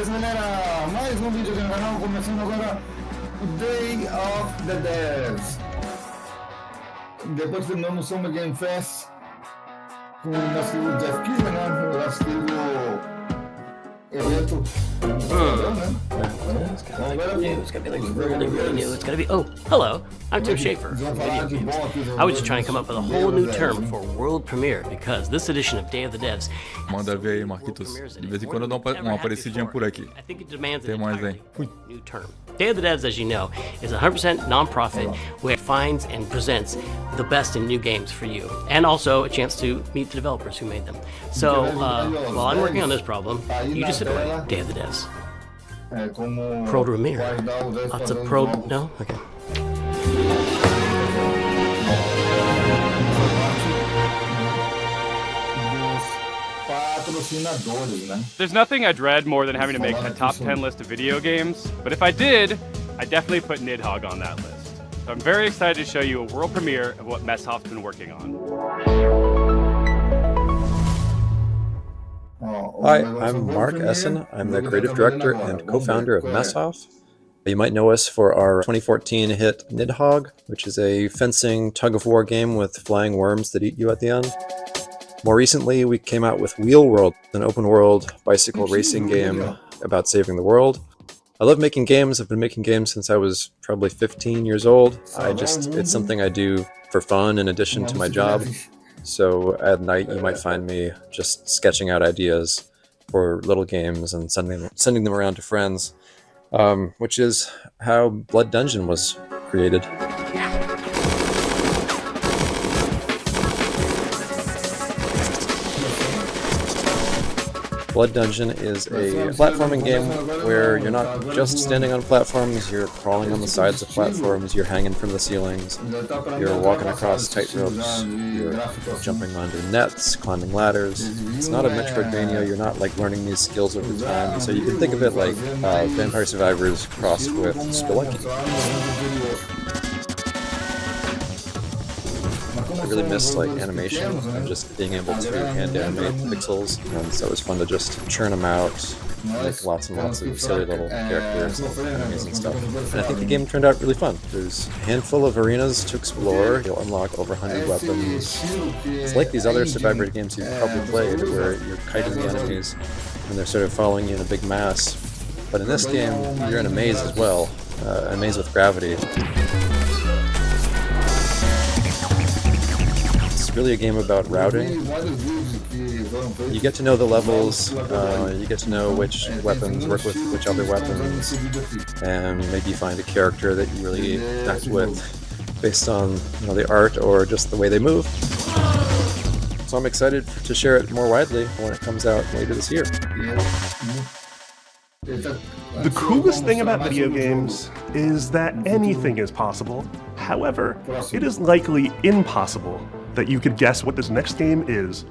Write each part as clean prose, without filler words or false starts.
Beleza, galera? Mais um vídeo aqui no canal, começando agora o Day of the Devs. Depois terminamos o Summer Game Fest com o nosso querido Jeff Keighley, né? O nosso querido evento né? It's gotta be like really, really new. It's gotta be. Oh, hello. I'm Tim Schafer from Video Games. I was just trying to come up with a whole new term for world premiere because this edition of Day of the Devs. Manda ver aí, Marquitos. De vez em quando eu dou uma aparecidinha por aqui. I think it demands Tem an mais entirely aí. new term. Day of the Devs, as you know, is a 100% non-profit where it finds and presents the best in new games for you, and also a chance to meet the developers who made them. So while I'm working on this problem, you just sit away. Day of the Devs. Pro premiere. Lots of pro. No? Okay. There's nothing I dread more than having to make a top 10 list of video games, but if I did, I'd definitely put Nidhogg on that list. So I'm very excited to show you a world premiere of what Messhoff's been working on. Hi, I'm Mark Essen. I'm the creative director and co-founder of Messhoff. You might know us for our 2014 hit Nidhogg, which is a fencing tug-of-war game with flying worms that eat you at the end. More recently, we came out with Wheel World, an open-world bicycle racing game about saving the world. I love making games. I've been making games since I was probably 15 years old. It's something I do for fun in addition to my job. So at night, you might find me just sketching out ideas for little games and sending them around to friends, which is how Blood Dungeon was created. Blood Dungeon is a platforming game where you're not just standing on platforms, you're crawling on the sides of platforms, you're hanging from the ceilings, you're walking across tight ropes, you're jumping onto nets, climbing ladders. It's not a Metroidvania, you're not like learning these skills over time, so you can think of it like Vampire Survivors crossed with Spelunky. I really miss like animation and just being able to hand animate pixels, and so it was fun to just churn them out, make lots and lots of silly little characters and enemies and stuff. And I think the game turned out really fun. There's a handful of arenas to explore. You'll unlock over 100 weapons. It's like these other Survivor games you've probably played where you're kiting the enemies and they're sort of following you in a big mass. But in this game, you're in a maze as well, a maze with gravity. Really a game about routing. You get to know the levels, you get to know which weapons work with which other weapons, and maybe you find a character that you really connect with based on the art or just the way they move. So I'm excited to share it more widely when it comes out later this year. The coolest thing about video games is that anything is possible. However, it is likely impossible that you could guess what this next game is.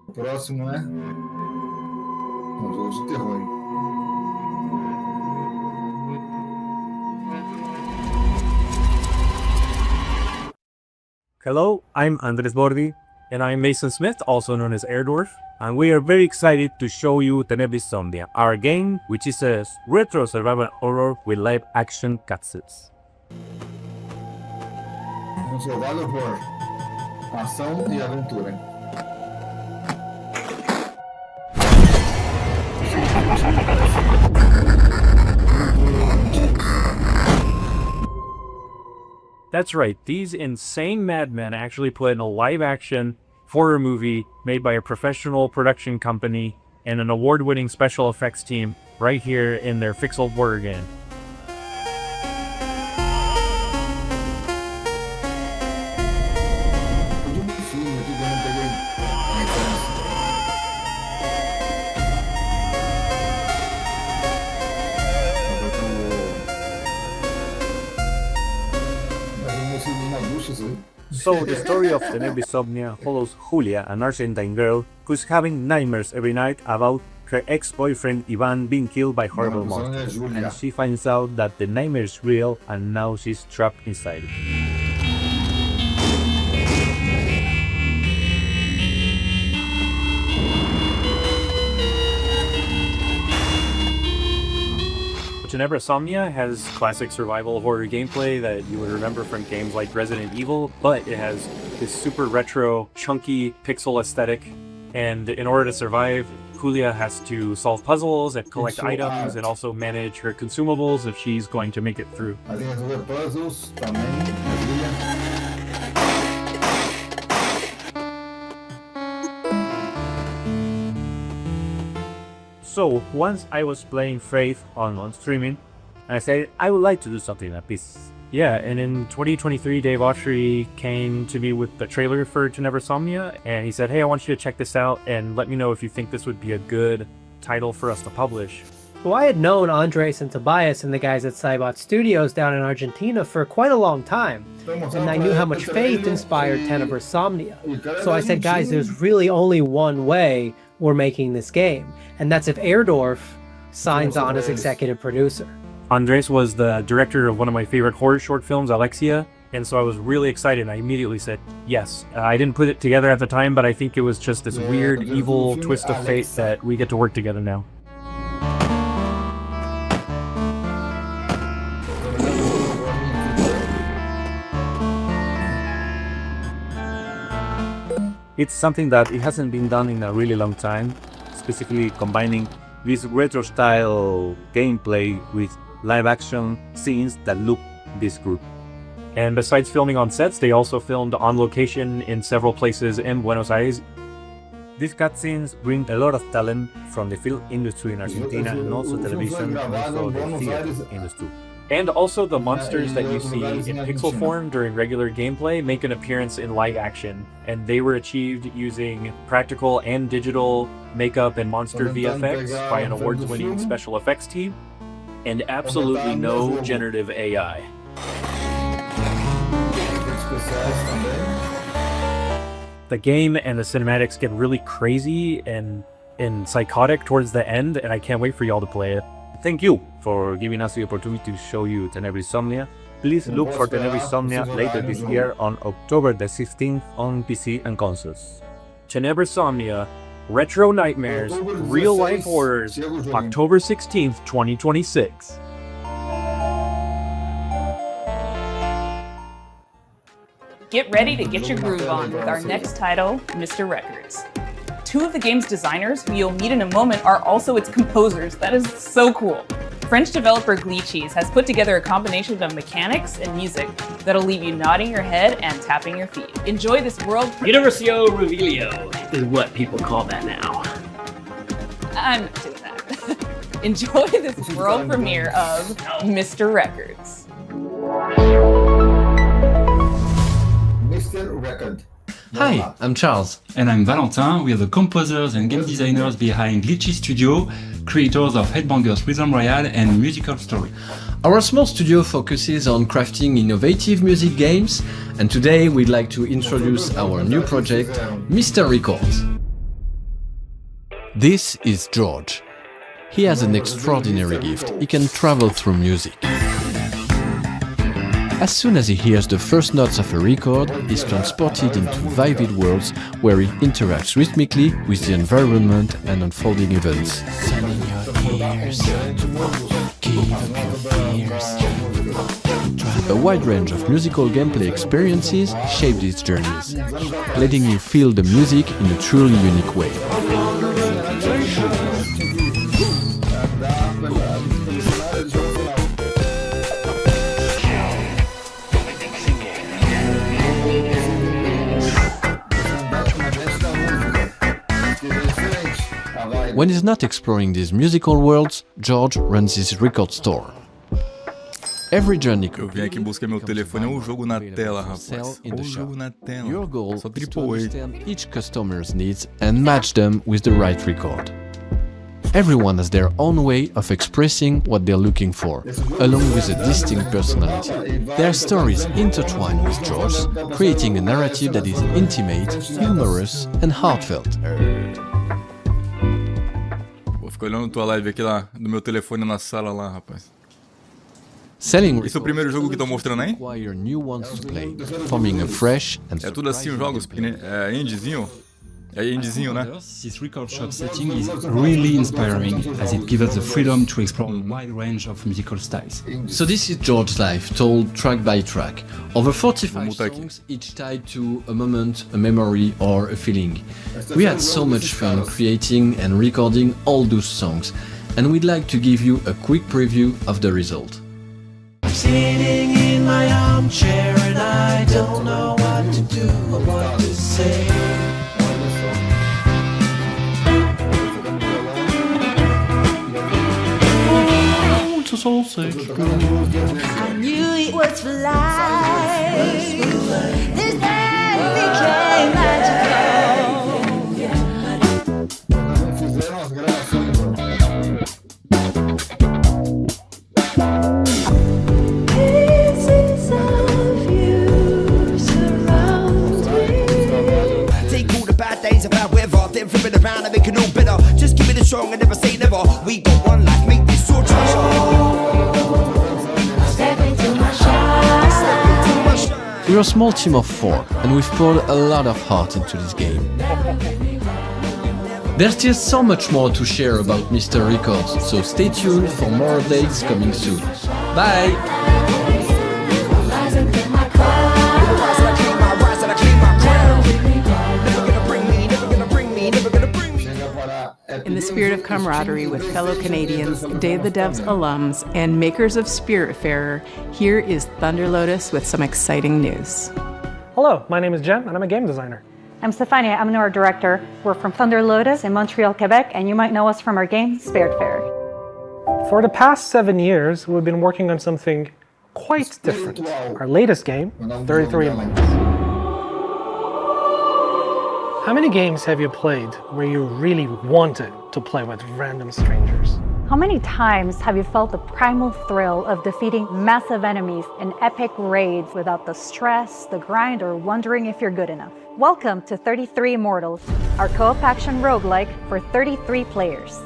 O próximo é um jogo de terror. Hello, I'm Andres Bordi. And I'm Mason Smith, also known as Airdwarf, and we are very excited to show you Tenebris Somnia, our game, which is a retro survival horror with live action cutscenes. Survival horror, ação e aventura. That's right, these insane madmen actually put in a live-action horror movie made by a professional production company and an award-winning special effects team right here in their Fixel horror game. So the story of Tenebris Somnia follows Julia, an Argentine girl who's having nightmares every night about her ex-boyfriend Ivan being killed by horrible monsters, and she finds out that the nightmare is real and now she's trapped inside it. Tenebra Somnia has classic survival horror gameplay that you would remember from games like Resident Evil, but it has this super retro, chunky pixel aesthetic. And in order to survive, Julia has to solve puzzles and collect items and also manage her consumables if she's going to make it through. A linha de puzzles também, a So once I was playing Faith on streaming, I said I would like to do something like this. Yeah, and in 2023, Dave Autry came to me with the trailer for Tenebra Somnia, and he said, hey, I want you to check this out and let me know if you think this would be a good title for us to publish. Well, I had known Andres and Tobias and the guys at Cybot Studios down in Argentina for quite a long time, and I knew how much Faith inspired Tenebra Somnia. So I said, guys, there's really only one way we're making this game, and that's if Airdorf signs on as executive producer. Andres was the director of one of my favorite horror short films, Alexia, and so I was really excited. I immediately said yes. I didn't put it together at the time, but I think it was just this weird, evil twist of fate that we get to work together now. It's something that it hasn't been done in a really long time, specifically combining this retro-style gameplay with live-action scenes that look this good. And besides filming on sets, they also filmed on location in several places in Buenos Aires. These cutscenes bring a lot of talent from the film industry in Argentina and also television and also the theater industry. And also the monsters that you see in pixel form during regular gameplay make an appearance in live action, and they were achieved using practical and digital makeup and monster VFX by an awards-winning special effects team, and absolutely no generative AI. The game and the cinematics get really crazy and psychotic towards the end, and I can't wait for y'all to play it. Thank you for giving us the opportunity to show you Tenebra Somnia. Please look for Tenebra Somnia later this year on October the 16th on PC and consoles. Tenebra Somnia, Retro Nightmares, Real Life Horrors, October 16th, 2026. Get ready to get your groove on with our next title, Mr. Records. Two of the game's designers, who you'll meet in a moment, are also its composers. That is so cool. French developer Glitchies has put together a combination of mechanics and music that'll leave you nodding your head and tapping your feet. Enjoy this world. Universio Revelio is what people call that now. I'm not doing that. Enjoy this world premiere of Mr. Records. Mr. Record. Hi, I'm Charles. And I'm Valentin. We are the composers and game designers behind Glitchy Studio, creators of Headbangers Rhythm Royale and Musical Story. Our small studio focuses on crafting innovative music games, and today we'd like to introduce our new project, Mr. Records. This is George. He has an extraordinary gift. He can travel through music. As soon as he hears the first notes of a record, he's transported into vivid worlds where he interacts rhythmically with the environment and unfolding events. A wide range of musical gameplay experiences shape these journeys, letting you feel the music in a truly unique way. When he's not exploring these musical worlds, George runs his record store. Every journey Eu vim aqui buscar meu telefone, é um jogo na tela, rapaz. É um jogo na tela. Your goal Só is to AAA. understand each customer's needs and match them with the right record. Everyone has their own way of expressing what they're looking for, along with a distinct personality. Their stories intertwine with George's, creating a narrative that is intimate, humorous, and heartfelt. Vou ficar olhando tua live aqui lá, do meu telefone na sala lá, rapaz. Selling Esse é o primeiro jogo que estão mostrando aí? require new ones to play, forming a fresh and É tudo assim os jogos, porque, né? É indiezinho? É indizinho, né? This record shop setting is really inspiring as it gives us the freedom to explore a wide range of musical styles. So this is George's life, told track by track. Over 45 songs, each tied to a moment, a memory, or a feeling. We had so much fun creating and recording all those songs, and we'd like to give you a quick preview of the result. I'm sitting in my armchair and I don't know what to do or what to say. I knew it was for life. This day became magical. Pieces of you surround me. Take all the bad days of our weather, then flip it around and make it all better. Just give it a strong and never say never. We got one life, make this so treasure. We're a small team of 4, and we've poured a lot of heart into this game. There's still so much more to share about Mr. Records, so stay tuned for more updates coming soon. Bye! In the spirit of camaraderie with fellow Canadians, Day of the Devs alums, and makers of Spiritfarer, here is Thunder Lotus with some exciting news. Hello, my name is Jem, and I'm a game designer. I'm Stefania, I'm an art director. We're from Thunder Lotus in Montreal, Quebec, and you might know us from our game, Spiritfarer. For the past 7 years, we've been working on something quite different. Our latest game, 33 Months. How many games have you played where you really wanted to play with random strangers? How many times have you felt the primal thrill of defeating massive enemies in epic raids without the stress, the grind, or wondering if you're good enough? Welcome to 33 Immortals, our co-op action roguelike for 33 players.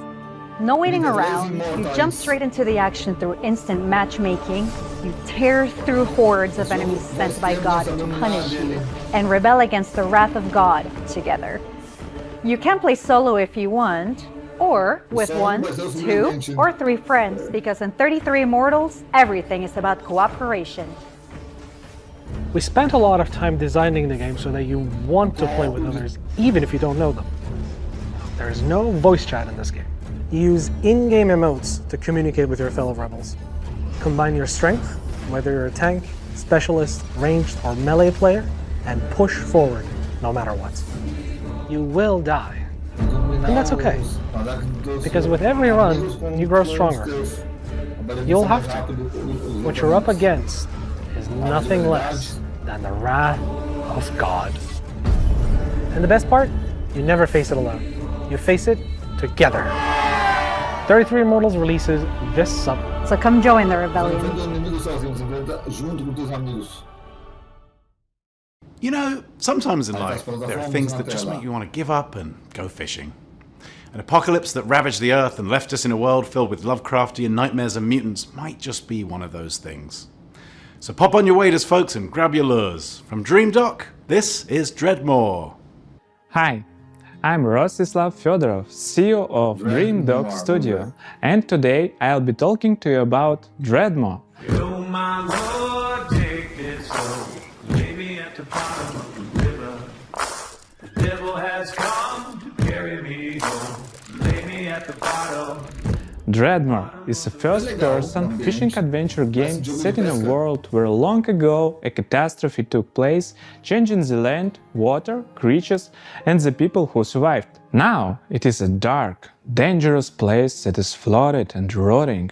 No waiting around, you jump straight into the action through instant matchmaking, you tear through hordes of enemies sent by God to punish you, and rebel against the wrath of God together. You can play solo if you want, or with 1, 2, or 3 friends, because in 33 Immortals, everything is about cooperation. We spent a lot of time designing the game so that you want to play with others, even if you don't know them. There is no voice chat in this game. You use in-game emotes to communicate with your fellow rebels. Combine your strength, whether you're a tank, specialist, ranged, or melee player, and push forward no matter what. You will die, and that's okay, because with every run, you grow stronger. You'll have to. What you're up against is nothing less than the wrath of God. And the best part? You never face it alone. You face it together. 33 Immortals releases this summer. So come join the rebellion. You know, sometimes in life, there are things that just make you want to give up and go fishing. An apocalypse that ravaged the Earth and left us in a world filled with Lovecraftian nightmares and mutants might just be one of those things. So pop on your waders, folks, and grab your lures. From Dream Dock, this is Dreadmore. Hi, I'm Rostislav Fedorov, CEO of Dream Dock Studio, and today I'll be talking to you about Dreadmore. Oh my Lord, take it slow. Maybe at the bottom of the river. The devil has come to carry me home. Lay me at the bottom. Dreadmore is a first-person fishing adventure game set in a world where long ago a catastrophe took place, changing the land, water, creatures, and the people who survived. Now it is a dark, dangerous place that is flooded and rotting.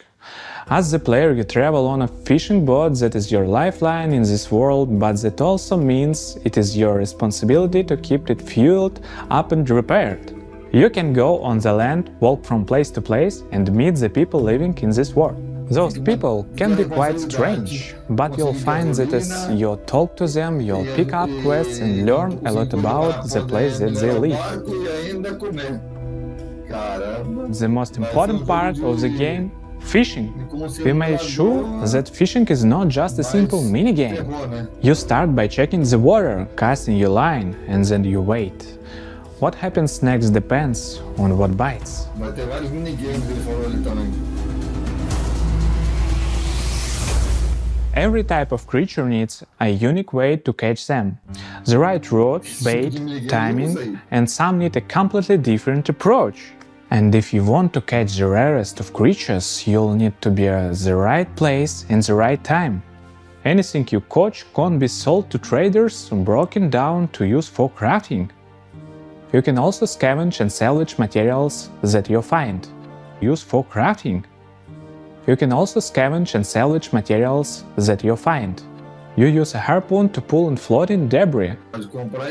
As the player, you travel on a fishing boat that is your lifeline in this world, but that also means it is your responsibility to keep it fueled up and repaired. You can go on the land, walk from place to place, and meet the people living in this world. Those people can be quite strange, but you'll find that as you talk to them, you'll pick up quests and learn a lot about the place that they live. The most important part of the game, fishing. We made sure that fishing is not just a simple minigame. You start by checking the water, casting your line, and then you wait. What happens next depends on what bites. Vai ter vários minigames, ele falou ali também. Every type of creature needs a unique way to catch them. The right route, bait, timing, and some need a completely different approach. And if you want to catch the rarest of creatures, you'll need to be at the right place in the right time. Anything you catch can't be sold to traders or broken down to use for crafting. You can also scavenge and salvage materials that you find. Use for crafting. You can also scavenge and salvage materials that you find. You use a harpoon to pull and floating debris.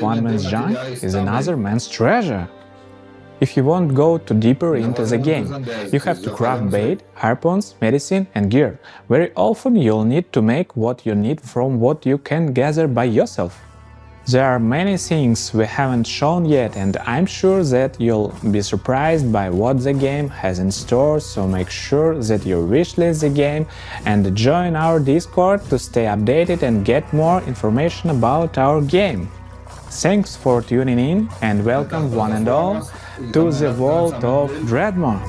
One man's junk is another man's treasure. If you won't go too deeper into the game, you have to craft bait, harpoons, medicine and gear. Very often you'll need to make what you need from what you can gather by yourself. There are many things we haven't shown yet, and I'm sure that you'll be surprised by what the game has in store, so make sure that you wishlist the game and join our Discord to stay updated and get more information about our game. Thanks for tuning in and welcome one and all to the world of Dreadmore.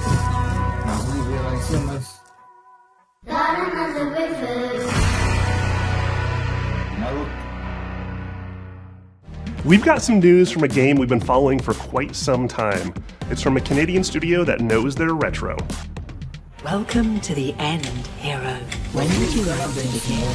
We've got some news from a game we've been following for quite some time. It's from a Canadian studio that knows their retro. Welcome to the end, hero. When would you like to begin?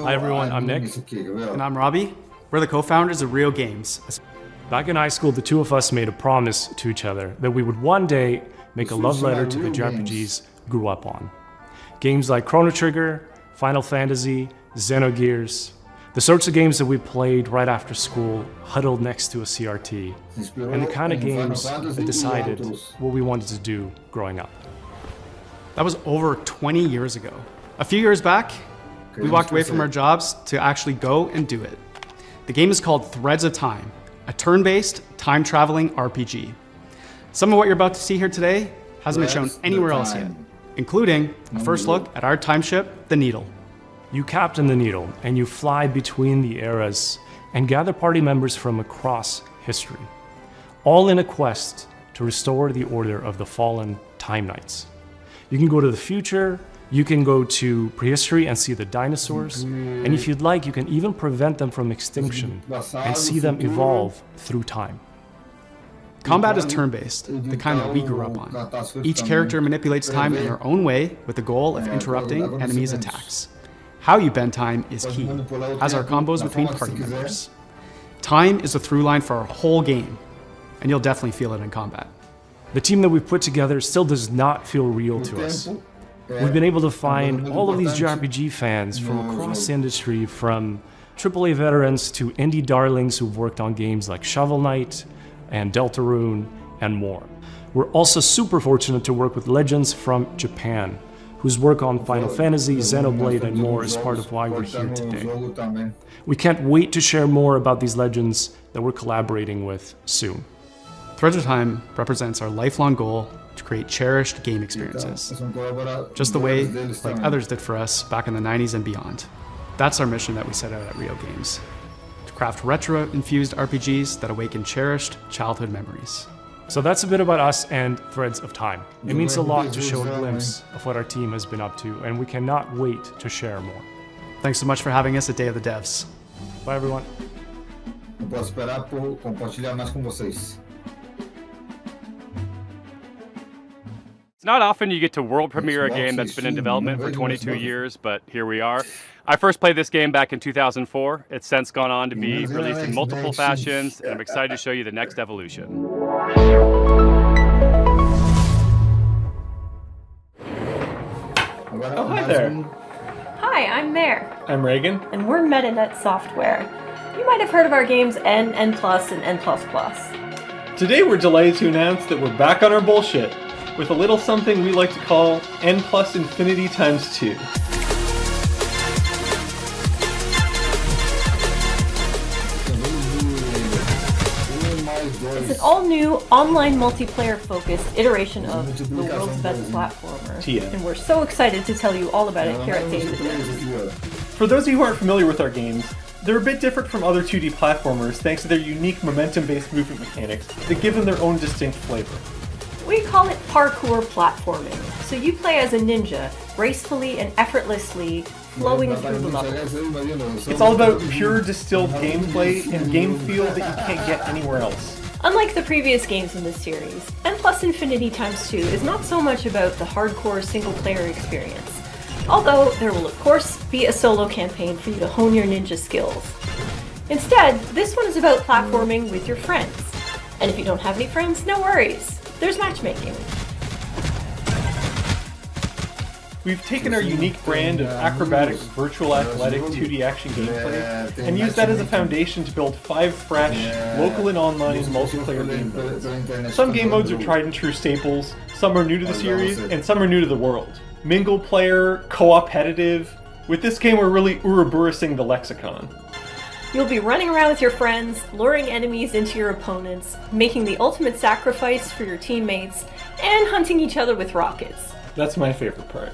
Hi everyone, I'm Nick. And I'm Robbie. We're the co-founders of Rio Games. Back in high school, the two of us made a promise to each other that we would one day make a love letter to the JRPGs we grew up on. Games like Chrono Trigger, Final Fantasy, Xenogears, the sorts of games that we played right after school, huddled next to a CRT, and the kind of games that decided what we wanted to do growing up. That was over 20 years ago. A few years back, we walked away from our jobs to actually go and do it. The game is called Threads of Time, a turn-based, time-traveling RPG. Some of what you're about to see here today hasn't been shown anywhere else yet, including a first look at our time ship, the Needle. You captain the Needle, and you fly between the eras and gather party members from across history, all in a quest to restore the order of the fallen Time Knights. You can go to the future, you can go to prehistory and see the dinosaurs, and if you'd like, you can even prevent them from extinction and see them evolve through time. Combat is turn-based, the kind that we grew up on. Each character manipulates time in their own way with the goal of interrupting enemies' attacks. How you bend time is key, as are combos between party members. Time is the through line for our whole game, and you'll definitely feel it in combat. The team that we've put together still does not feel real to us. We've been able to find all of these JRPG fans from across the industry, from AAA veterans to indie darlings who've worked on games like Shovel Knight and Deltarune and more. We're also super fortunate to work with legends from Japan, whose work on Final Fantasy, Xenoblade, and more is part of why we're here today. We can't wait to share more about these legends that we're collaborating with soon. Threads of Time represents our lifelong goal to create cherished game experiences, just the way like others did for us back in the 90s and beyond. That's our mission that we set out at Rio Games, to craft retro-infused RPGs that awaken cherished childhood memories. So that's a bit about us and Threads of Time. It means a lot to show a glimpse of what our team has been up to, and we cannot wait to share more. Thanks so much for having us at Day of the Devs. Bye everyone. Não posso esperar por compartilhar mais com vocês. It's not often you get to world premiere a game that's been in development for 22 years, but here we are. I first played this game back in 2004. It's since gone on to be released in multiple fashions, and I'm excited to show you the next evolution. Oh, hi there. Hi, I'm Mare. I'm Reagan. And we're MetaNet Software. You might have heard of our games N, N+, and N++. Today we're delighted to announce that we're back on our bullshit with a little something we like to call N+ Infinity times 2. It's an all-new, online multiplayer-focused iteration of the world's best platformer. TM. And we're so excited to tell you all about it here at Day of the Devs. For those of you who aren't familiar with our games, they're a bit different from other 2D platformers thanks to their unique momentum-based movement mechanics that give them their own distinct flavor. We call it parkour platforming. So you play as a ninja, gracefully and effortlessly flowing through the level. It's all about pure distilled gameplay and game feel that you can't get anywhere else. Unlike the previous games in this series, N+ Infinity x2 is not so much about the hardcore single-player experience, although there will of course be a solo campaign for you to hone your ninja skills. Instead, this one is about platforming with your friends. And if you don't have any friends, no worries. There's matchmaking. We've taken our unique brand of acrobatic, virtual athletic 2D action gameplay and used that as a foundation to build 5 fresh, local and online multiplayer game modes. Some game modes are tried and true staples, some are new to the series, and some are new to the world. Mingle player, co-opetitive. With this game we're really Ouroboros-ing the lexicon. You'll be running around with your friends, luring enemies into your opponents, making the ultimate sacrifice for your teammates, and hunting each other with rockets. That's my favorite part.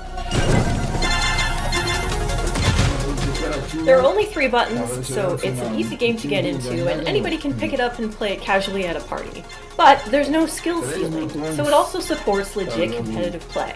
There are only 3 buttons, so it's an easy game to get into, and anybody can pick it up and play it casually at a party. But there's no skill ceiling, so it also supports legit competitive play.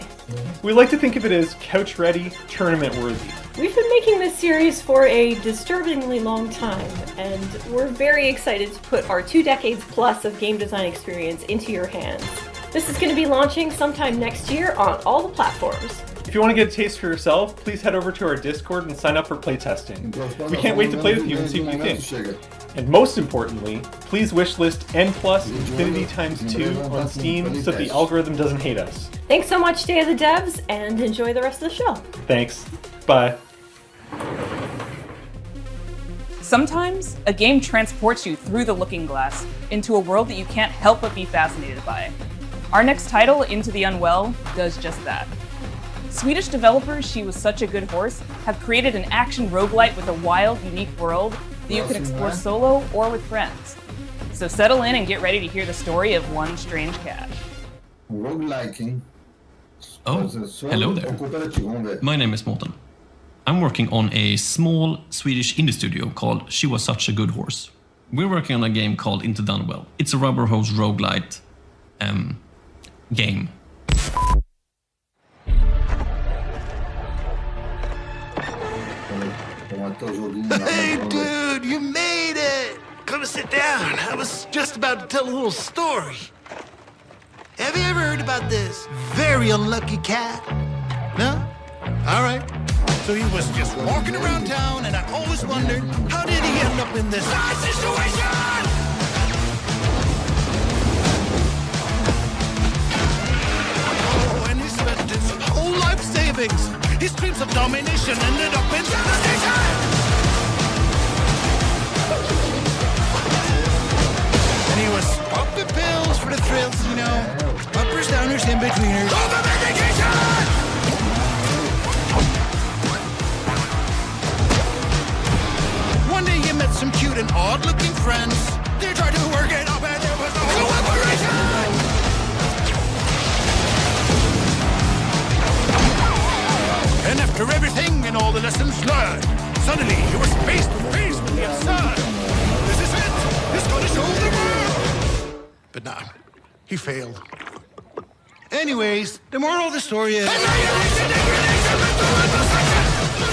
We like to think of it as couch-ready, tournament-worthy. We've been making this series for a disturbingly long time, and we're very excited to put our 2 decades plus of game design experience into your hands. This is going to be launching sometime next year on all the platforms. If you want to get a taste for yourself, please head over to our Discord and sign up for playtesting. We can't wait to play with you and see what you think. And most importantly, please wishlist N+ Infinity x2 on Steam so the algorithm doesn't hate us. Thanks so much, Day of the Devs, and enjoy the rest of the show. Thanks. Bye. Sometimes, a game transports you through the looking glass into a world that you can't help but be fascinated by. Our next title, Into the Unwell, does just that. Swedish developers She Was Such a Good Horse have created an action roguelite with a wild, unique world that you can explore solo or with friends. So settle in and get ready to hear the story of one strange cat. Oh, hello there. My name is Morten. I'm working on a small Swedish indie studio called She Was Such a Good Horse. We're working on a game called Into the Unwell. It's a rubber hose roguelite game. Hey, dude, you made it! Come sit down. I was just about to tell a little story. Have you ever heard about this very unlucky cat? No? All right. So he was just walking around town, and I always wondered, how did he end up in this situation? Oh, and he spent his whole life savings. His dreams of domination ended up in devastation. And he was popping pills for the thrills, you know. Uppers, downers, in-betweeners. Over medication! One day he met some cute and odd-looking friends. They tried to work it up and there was no cooperation! And after everything and all the lessons learned, suddenly he was face to face with the absurd. This is it! He's gonna show the world! But no, he failed. Anyways, the moral of the story is... Annihilation, degradation, mental imperfection!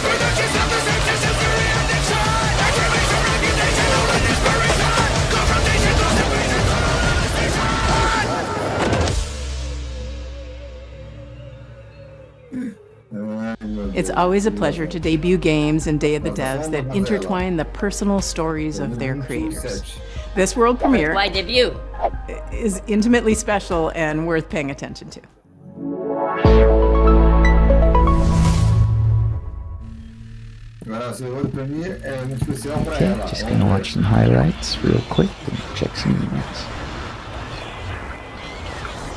Further self-deception, fury, addiction! Aggravation, reputation, all the desperation! Confrontation, constipation, It's always a pleasure to debut games in Day of the Devs that intertwine the personal stories of their creators. This world premiere Why debut? is intimately special and worth paying attention to. Okay, just gonna watch some highlights real quick and check some emails.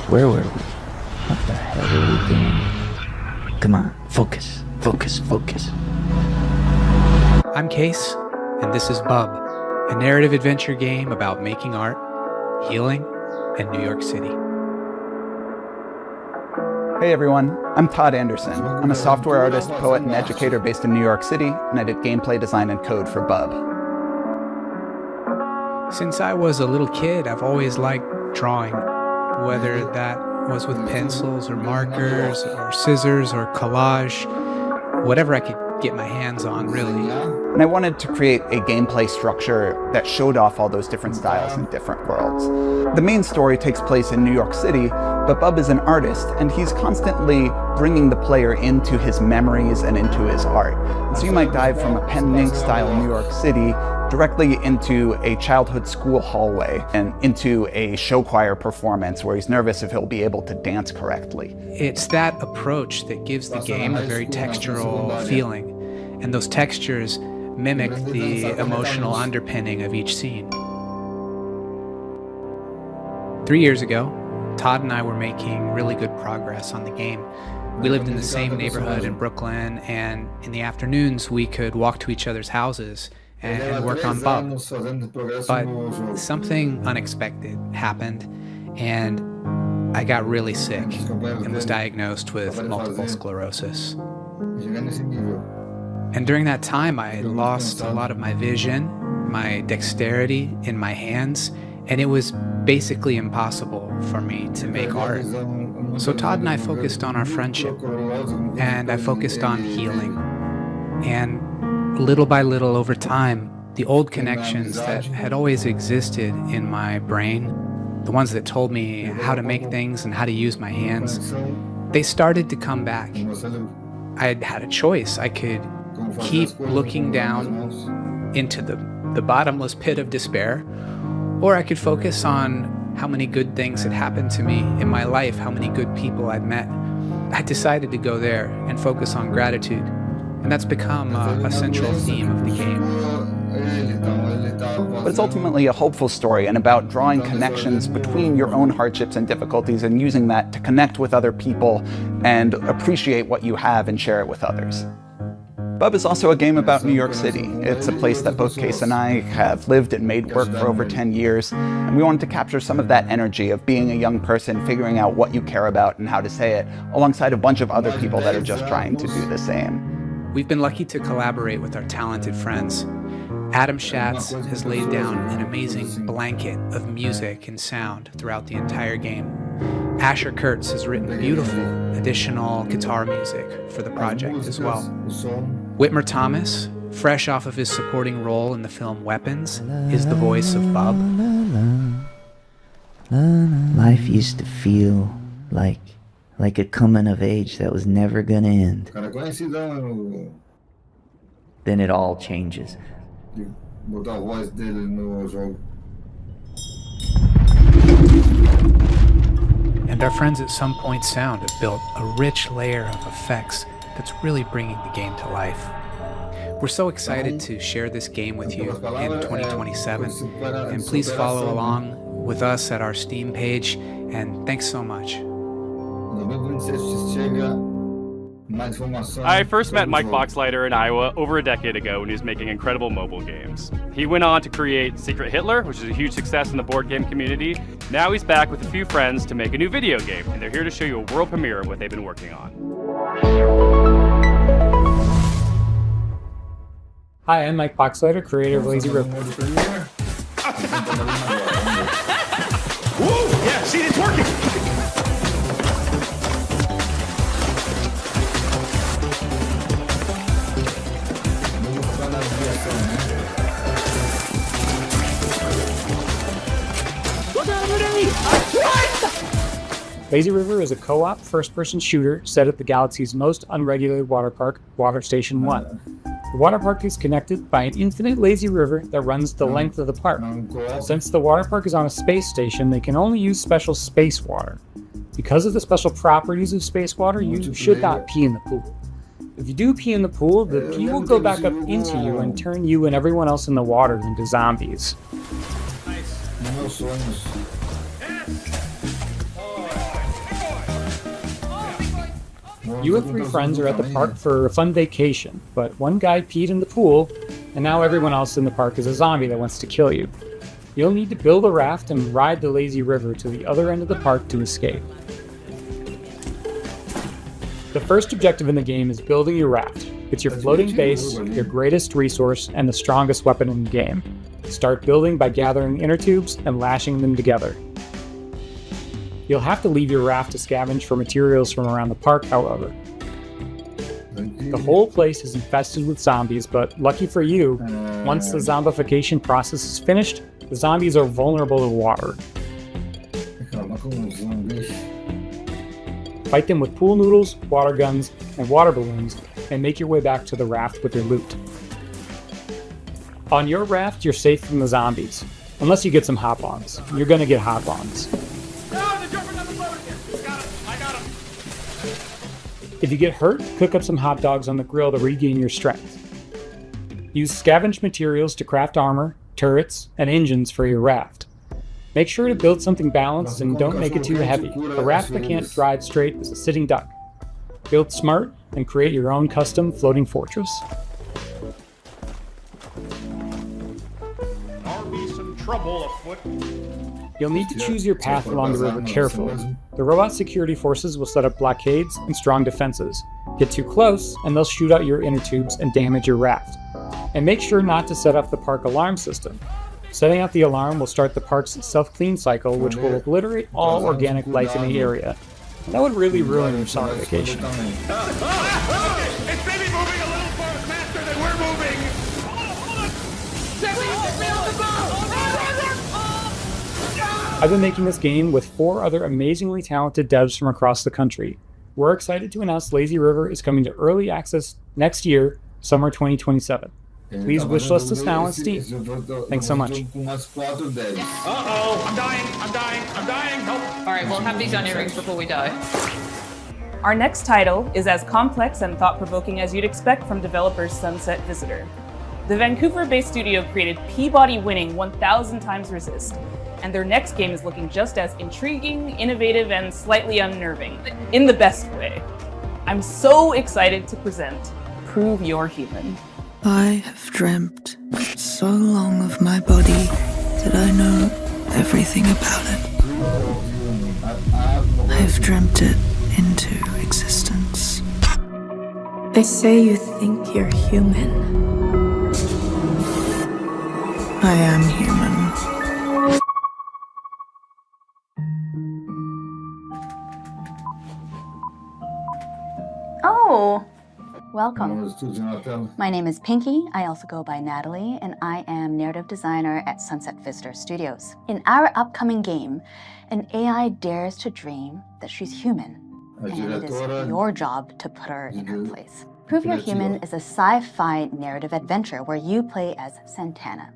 Where were we? What the hell are we doing? Come on, focus, focus, focus. I'm Case, and this is Bub, a narrative adventure game about making art healing, and New York City. Hey everyone, I'm Todd Anderson. I'm a software artist, poet, and educator based in New York City, and I did gameplay design and code for Bub. Since I was a little kid, I've always liked drawing, whether that was with pencils or markers or scissors or collage, whatever I could get my hands on, really. And I wanted to create a gameplay structure that showed off all those different styles in different worlds. The main story takes place in New York City, but Bub is an artist, and he's constantly bringing the player into his memories and into his art. And so you might dive from a pen and ink style New York City directly into a childhood school hallway and into a show choir performance where he's nervous if he'll be able to dance correctly. It's that approach that gives the game a very textural feeling, and those textures mimic the emotional underpinning of each scene. 3 years ago, Todd and I were making really good progress on the game. We lived in the same neighborhood in Brooklyn, and in the afternoons we could walk to each other's houses and work on Bub. But something unexpected happened, and I got really sick and was diagnosed with multiple sclerosis. And during that time, I lost a lot of my vision, my dexterity in my hands, and it was basically impossible for me to make art. So Todd and I focused on our friendship, and I focused on healing. And little by little over time, the old connections that had always existed in my brain, the ones that told me how to make things and how to use my hands, they started to come back. I had a choice. I could keep looking down into the bottomless pit of despair, or I could focus on how many good things had happened to me in my life, how many good people I'd met. I decided to go there and focus on gratitude, and that's become a central theme of the game. But it's ultimately a hopeful story and about drawing connections between your own hardships and difficulties and using that to connect with other people and appreciate what you have and share it with others. Bub is also a game about New York City. It's a place that both Case and I have lived and made work for over 10 years, and we wanted to capture some of that energy of being a young person, figuring out what you care about and how to say it, alongside a bunch of other people that are just trying to do the same. We've been lucky to collaborate with our talented friends. Adam Schatz has laid down an amazing blanket of music and sound throughout the entire game. Asher Kurtz has written beautiful additional guitar music for the project as well. Whitmer Thomas, fresh off of his supporting role in the film Weapons, is the voice of Bub. Life used to feel like a coming of age that was never gonna end. Then it all changes. And our friends at Some Point Sound have built a rich layer of effects that's really bringing the game to life. We're so excited to share this game with you in 2027, and please follow along with us at our Steam page, and thanks so much. I first met Mike Boxleiter in Iowa over a decade ago when he was making incredible mobile games. He went on to create Secret Hitler, which is a huge success in the board game community. Now he's back with a few friends to make a new video game, and they're here to show you a world premiere of what they've been working on. Hi, I'm Mike Boxleiter, creator of Lazy River. Whoa! Yeah, see, it's working! Lazy River is a co-op first-person shooter set at the galaxy's most unregulated water park, Water Station 1. The water park is connected by an infinite lazy river that runs the length of the park. Since the water park is on a space station, they can only use special space water. Because of the special properties of space water, you should not pee in the pool. If you do pee in the pool, the pee will go back up into you and turn you and everyone else in the water into zombies. You and 3 friends are at the park for a fun vacation, but one guy peed in the pool, and now everyone else in the park is a zombie that wants to kill you. You'll need to build a raft and ride the lazy river to the other end of the park to escape. The first objective in the game is building your raft. It's your floating base, your greatest resource, and the strongest weapon in the game. Start building by gathering inner tubes and lashing them together. You'll have to leave your raft to scavenge for materials from around the park, however. The whole place is infested with zombies, but lucky for you, once the zombification process is finished, the zombies are vulnerable to water. Fight them with pool noodles, water guns, and water balloons, and make your way back to the raft with your loot. On your raft, you're safe from the zombies, unless you get some hop-ons. You're gonna get hop-ons. If you get hurt, cook up some hot dogs on the grill to regain your strength. Use scavenged materials to craft armor, turrets, and engines for your raft. Make sure to build something balanced and don't make it too heavy. A raft that can't drive straight is a sitting duck. Build smart and create your own custom floating fortress. There'll be some trouble afoot. You'll need to choose your path along the river carefully. The robot security forces will set up blockades and strong defenses. Get too close, and they'll shoot out your inner tubes and damage your raft. And make sure not to set off the park alarm system. Setting out the alarm will start the park's self-clean cycle, which will obliterate all organic life in the area. And that would really ruin your summer vacation. It's maybe moving a little faster than we're moving. I've been making this game with 4 other amazingly talented devs from across the country. We're excited to announce Lazy River is coming to early access next year, summer 2027. Please wishlist us now on Steam. Thanks so much. Uh-oh, I'm dying, help. All right, we'll have these onion rings before we die. Our next title is as complex and thought-provoking as you'd expect from developers Sunset Visitor. The Vancouver-based studio created Peabody-winning 1000 Times Resist, and their next game is looking just as intriguing, innovative, and slightly unnerving, in the best way. I'm so excited to present Prove You're Human. I have dreamt so long of my body that I know everything about it. I have dreamt it into existence. They say you think you're human. I am human. Oh, welcome. My name is Pinky. I also go by Natalie, and I am narrative designer at Sunset Visitor Studios. In our upcoming game, an AI dares to dream that she's human, and it is your job to put her in her place. Prove You're Human is a sci-fi narrative adventure where you play as Santana.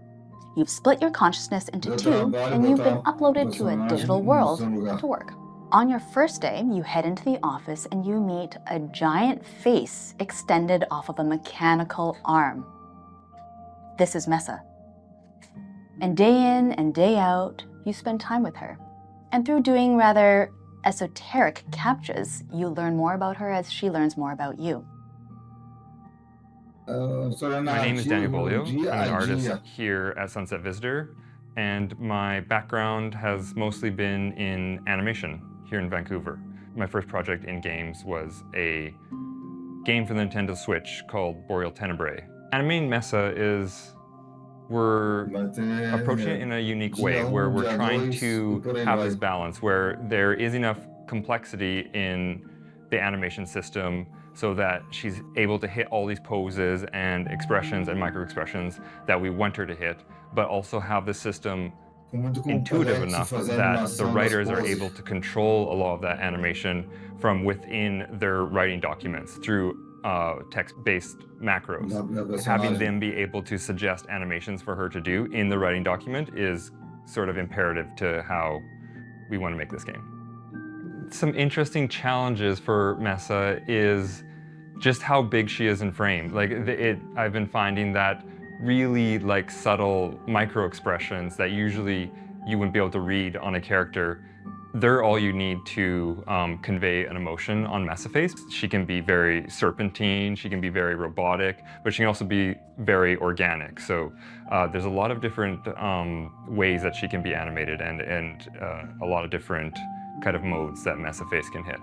You've split your consciousness into 2, and you've been uploaded to a digital world to work. On your first day, you head into the office and you meet a giant face extended off of a mechanical arm. This is Mesa. And day in and day out, you spend time with her. And through doing rather esoteric captchas, you learn more about her as she learns more about you. My name is Daniel Bolio. I'm an artist here at Sunset Visitor, and my background has mostly been in animation here in Vancouver. My first project in games was a game for the Nintendo Switch called Boreal Tenebrae. Animating Mesa is, we're approaching it in a unique way, where we're trying to have this balance, where there is enough complexity in the animation system so that she's able to hit all these poses and expressions and micro-expressions that we want her to hit, but also have the system intuitive enough that the writers are able to control a lot of that animation from within their writing documents through text-based macros. Having them be able to suggest animations for her to do in the writing document is sort of imperative to how we want to make this game. Some interesting challenges for Mesa is just how big she is in frame. I've been finding that really subtle micro expressions that usually you wouldn't be able to read on a character, They're all you need to convey an emotion on Messaface. She can be very serpentine, she can be very robotic, but she can also be very organic. So there's a lot of different ways that she can be animated and a lot of different kind of modes that Messaface can hit.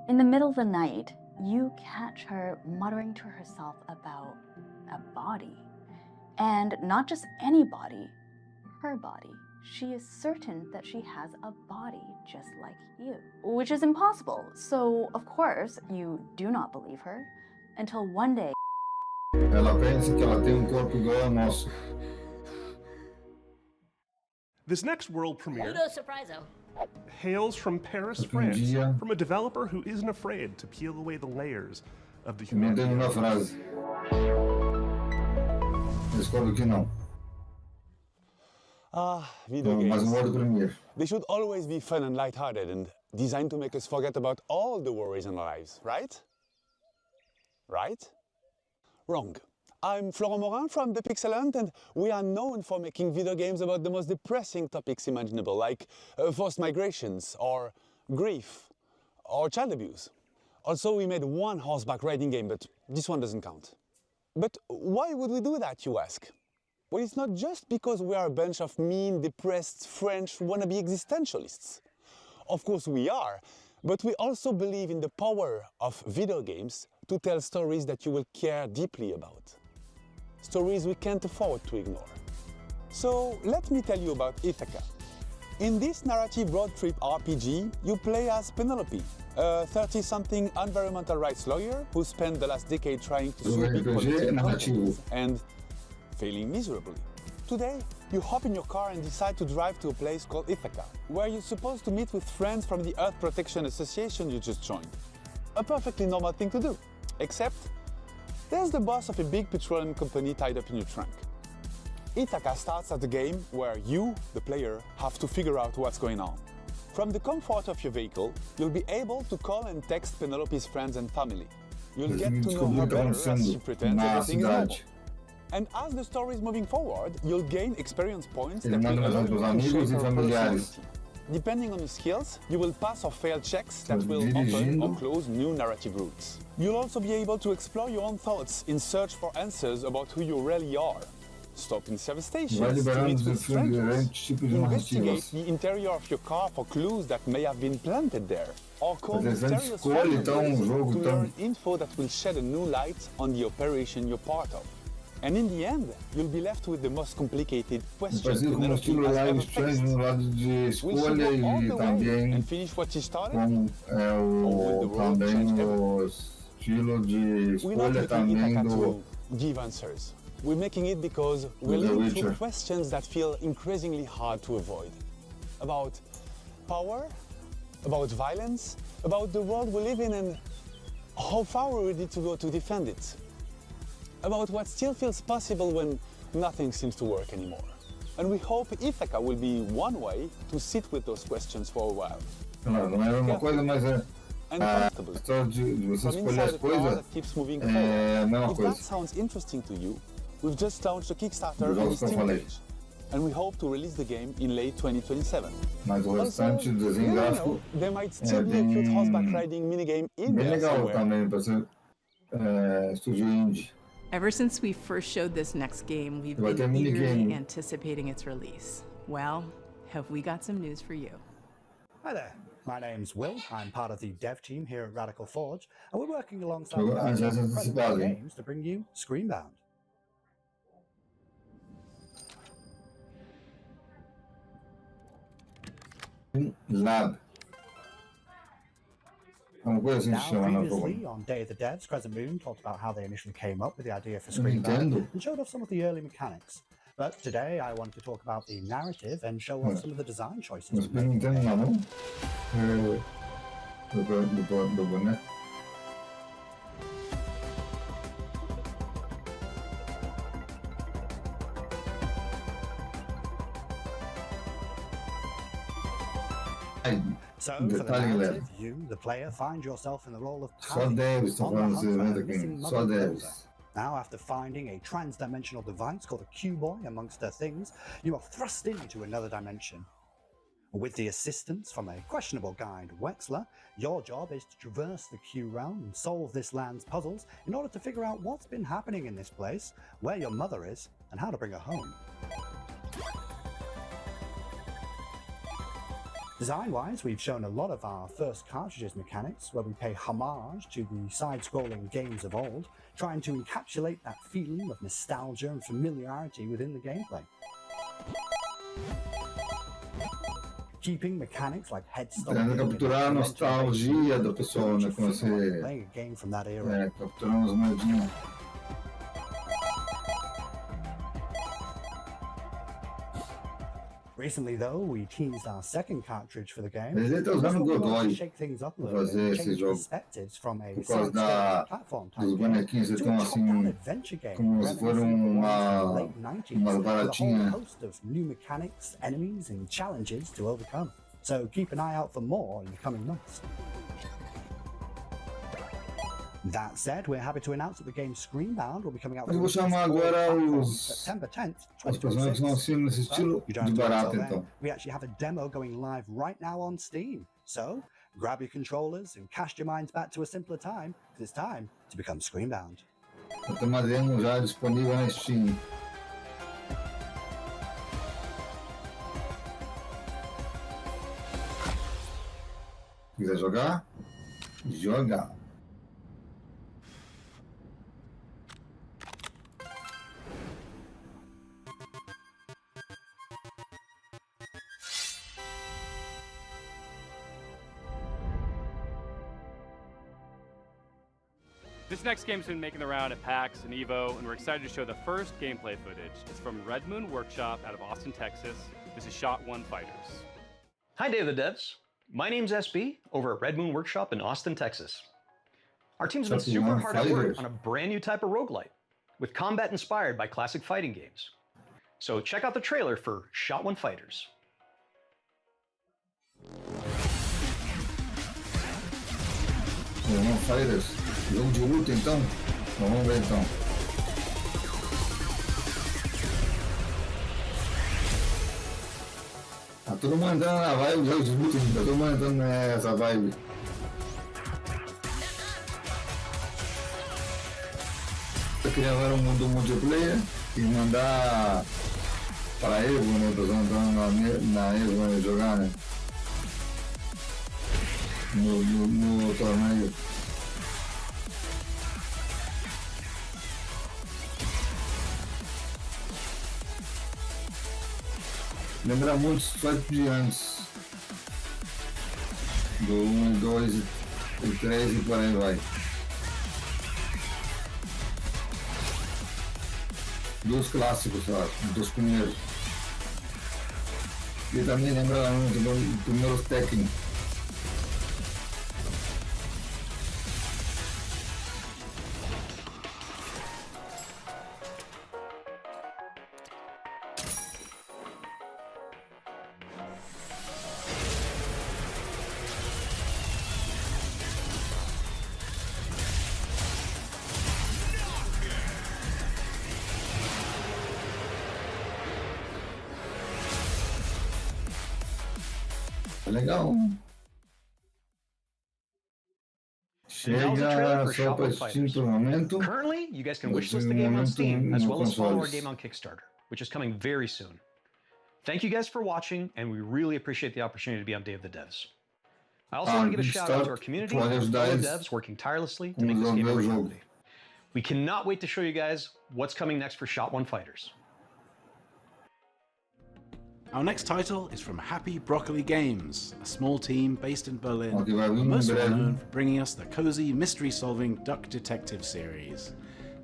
In the middle of the night, you catch her muttering to herself about a body. And not just any body, her body. She is certain that she has a body just like you, which is impossible. So, of course, you do not believe her until one day. Ela pensa que ela tem corpo igual ao nosso. This next world premiere surpriso. hails from Paris, France, from a developer who isn't afraid to peel away the layers of the humanity. Video games. They should always be fun and lighthearted and designed to make us forget about all the worries in our lives, right? Right? Wrong. I'm Florent Morin from The Pixel Hunt, and we are known for making video games about the most depressing topics imaginable, like forced migrations, or grief, or child abuse. Also, we made one horseback riding game, but this one doesn't count. But why would we do that, you ask? Well, it's not just because we are a bunch of mean, depressed French wannabe existentialists. Of course we are, but we also believe in the power of video games to tell stories that you will care deeply about. Stories we can't afford to ignore. So let me tell you about Ithaca. In this narrative road trip RPG, you play as Penelope, a 30-something environmental rights lawyer who spent the last decade trying to solve big political problems and failing miserably. Today, you hop in your car and decide to drive to a place called Ithaca, where you're supposed to meet with friends from the Earth Protection Association you just joined. A perfectly normal thing to do, except there's the boss of a big petroleum company tied up in your trunk. Ithaca starts as a game where you, the player, have to figure out what's going on. From the comfort of your vehicle, you'll be able to call and text Penelope's friends and family. You'll get to know her better as she pretends everything is normal. And as the story is moving forward, you'll gain experience points that will allow you to shape her personality. Depending on your skills, you will pass or fail checks that will open or close new narrative routes. You'll also be able to explore your own thoughts in search for answers about who you really are. Stop in service stations to meet with strangers. Investigate the interior of your car for clues that may have been planted there. Or call mysterious family members to learn info that will shed a new light on the operation you're part of. And in the end, you'll be left with the most complicated questions Penelope has ever faced. Will she go all the way and finish what she started? Or will the road change everything? We're not making Ithaca to give answers. We're making it because we're living through questions that feel increasingly hard to avoid. About power, about violence, about the world we live in and how far we're ready to go to defend it. About what still feels possible when nothing seems to work anymore. And we hope Ithaca will be one way to sit with those questions for a while. Não é uma coisa, mas é a história de você escolher as coisas é a mesma If coisa. that sounds interesting to you, we've just launched a Kickstarter on the Steam page, and we hope to release the game in late 2027. Mas o restante do desenho gráfico there might still be a cute horseback riding minigame in bem there legal somewhere. também para ser estúdio indie. Ever since we first showed this next game, we've Vai ter been eagerly minigame. anticipating its release. Well, have we got some news for you? Hi there, my name's Will. I'm part of the dev team here at Radical Forge, and we're working alongside Agora, Radical já Forge antecipado, hein? Games to bring you Screenbound. Lab. Uma coisa assim Now, se chama na previously on Day of the Devs, Crescent Moon talked about how they initially came up with the idea for Nintendo. Screenbound and showed off some of the early mechanics. But today I wanted to talk about the narrative and show off some of the design choices. Mas we made. Super Nintendo não? Do boneco. So, for the Detalhe, galera. narrative, you, the player, find yourself in the role of Só Paddy, devs estão on the falando hunt desse for evento a aqui. missing Só mother devs. Rosa. Now, after finding a trans-dimensional device called a Q-Boy amongst her things, you are thrust into another dimension. With the assistance from a questionable guide, Wexler, your job is to traverse the Q realm and solve this land's puzzles in order to figure out what's been happening in this place, where your mother is, and how to bring her home. Design-wise, we've shown a lot of our first cartridges mechanics, where we pay homage to the side-scrolling games of old, trying to encapsulate that feeling of nostalgia and familiarity within the gameplay. Keeping mechanics like head Tentando capturar a nostalgia do pessoal, né? Quando você capturando as moedinhas. Recently, though, we teased our second cartridge for the game. Ele tá usando o Godoy shake things up a para little fazer bit, esse jogo. from a Por causa dos bonequinhos, eles estão assim, como se foram umas baratinhas. Host of new mechanics, enemies, and challenges to overcome. So keep an eye out for more in the coming months. That said, we're happy to announce that the game Screenbound will be coming out Eu vou chamar agora September 10th, os personagens que são assim nesse estilo de barato, então. We actually have a demo going live right now on Steam. So grab your controllers and cast your minds back to a simpler time, because it's time to become Screenbound. Tem uma demo já disponível na Steam. Quiser jogar? Joga! This next game's been making the round at PAX and EVO, and we're excited to show the first gameplay footage. It's from Red Moon Workshop out of Austin, Texas. This is Shot One Fighters. Hi, Day of the Devs. My name's SB over at Red Moon Workshop in Austin, Texas. Our team's been super hard at work on a brand new type of roguelite, with combat inspired by classic fighting games. So check out the trailer for Shot One Fighters. One Fighters. Jogo de luta, então? Vamos ver, então. Tá todo mundo entrando na vibe, jogo de luta, tá todo mundo entrando nessa vibe. Eu queria agora um mundo multiplayer e mandar para a Evo, né? Tô entrando na Evo, né? Jogar, né? No torneio. Lembra muito os fights de antes. Do 1, 2 e 3 e por aí vai. Dos clássicos, dos primeiros. E também lembra muito dos primeiros Tekken. Legal. Chega só para Steam por momento. Currently, you guys can wishlist the game on Steam, as well as follow our game on Kickstarter, which is coming very soon. Thank you guys for watching, and we really appreciate the opportunity to be on Day of the Devs. I also want to give a shout out to our community and fellow devs working tirelessly to make this game a reality. We cannot wait to show you guys what's coming next for Shot One Fighters. Our next title is from Happy Broccoli Games, a small team based in Berlin, most well known for bringing us the cozy mystery-solving Duck Detective series.